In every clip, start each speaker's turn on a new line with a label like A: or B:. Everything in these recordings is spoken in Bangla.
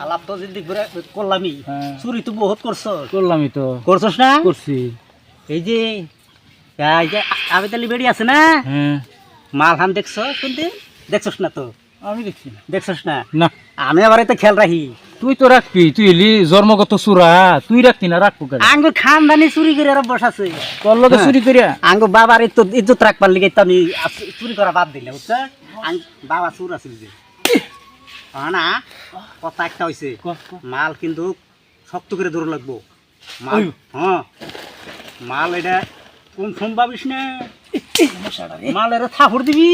A: আলাপ তো যদি ঘুরে করলামই, চুরি তো বহুত করছো।
B: করলামই তো।
A: করছস না?
B: করছি।
A: এই যে আবেদ আলী বেড়ি আছে না,
B: হ্যাঁ
A: মালহান দেখছো কোনদিন? দেখছস না তো?
B: আমি দেখছি না।
A: দেখছস না?
B: না
A: আমি আবার এতে খেয়াল রাখি।
B: তুই তো রাখবি, তুই এলি জন্মগত চুরা, তুই রাখবি না, রাখবো কেন?
A: আঙ্গুর খানদানি চুরি করে আর বসাছে।
B: তোর লগে চুরি করিয়া
A: আঙ্গুর বাবার ইজ্জত রাখবার লিগে তো আমি চুরি করা বাদ দিলে, বুঝছ? বাবা চুর আছিল যে না, কথা একটা হয়েছে, মাল কিন্তু শক্ত করে ধরে লাগবো মাল। হ্যাঁ মাল এটা কোন সম্ভাবিস না, মাল এটা থাপড় দিবি,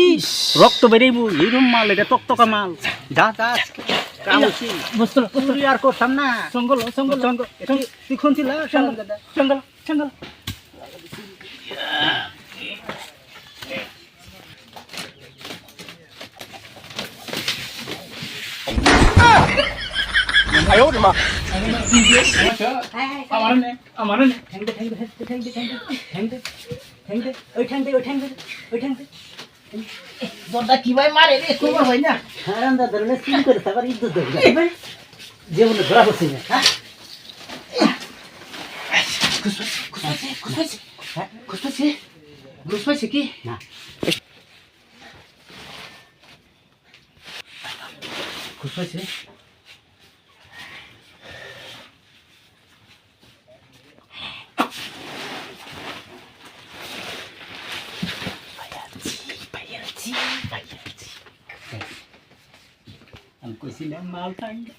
A: রক্ত বেরিয়েব, এইরকম মাল, এটা টকটকা মাল। যা যা চুরি আর করতাম না।
B: জঙ্গল জঙ্গল জঙ্গল
A: তুই কোন ছিল?
B: জঙ্গল জঙ্গল।
A: জীবনে ধরা পড়ছি না। ঘুষ পাইছে কি না? ঘুষ পাইছে? আমি কইছিলাম মাল টাঙ্গা।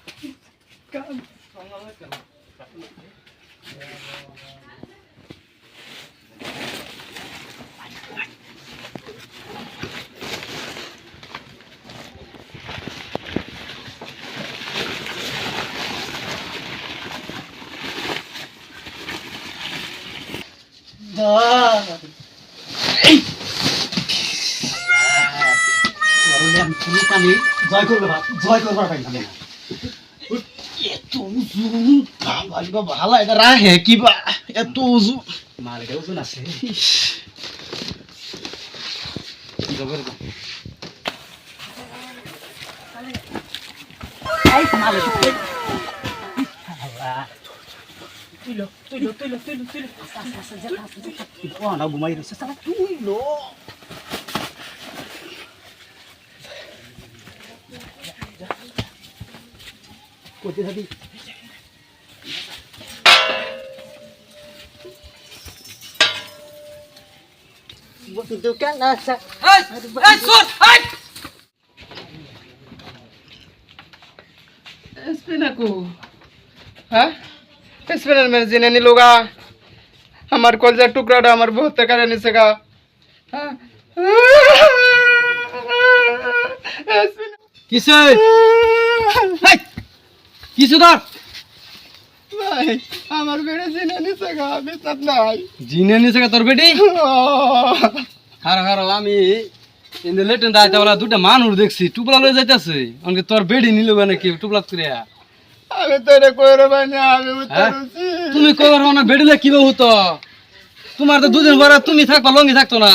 A: আমি জয় করবো, জয় করবার পাই না।
C: এত ওজন বাবা ভালো এটা রাহে কিবা এত ওজন
A: মাল এটা ওজন আছে। ঘুমাই রয়েছে তুইলো। কোথায় যাবি? দোকান আছে।
C: स्पिनर मेरे जीने नहीं लोगा हमारे कॉलेज टुकड़ा हमारे बहुत तक नहीं सका
B: কিসে কিসে ধর
C: भाई हमारे बेटे जीने नहीं सका अभी तक नहीं
B: জিনে নিছে তোর বেটি। হার হার আমি ইন লেটেন দাইতে বলা দুটা মানুষ দেখছি টুপলা লয়ে যাইতাছে, অনকে তোর বেডি নিলো নাকি টুপলা করিয়া?
C: अभी तेरे कोई रबाना अभी उतर
B: তুমি কইবার না বেডিলে কি হতো? তোমার তো দুদিন পরে তুমি থাকবা, লঙ্গি থাকতো না।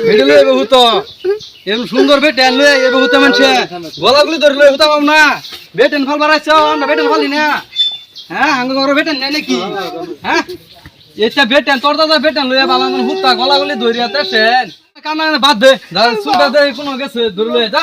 B: বেডিলে এবে হতো, এরকম সুন্দর বেটেন লয়ে এবে হতো মানুষে গলাগুলি ধরে লয়ে হতাম না। বেটেন ফল বাড়াইছ, আমরা বেটেন ফলি না। হ্যাঁ আঙ্গ ঘর বেটেন নাই নাকি? হ্যাঁ এটা বেটেন তোর দাদা বেটেন লয়ে বালা মানে হুতা গলাগুলি ধরিয়া তেছেন কানা বাদ দে, সুদা দে কোনো গেছে ধরে লয়ে যা।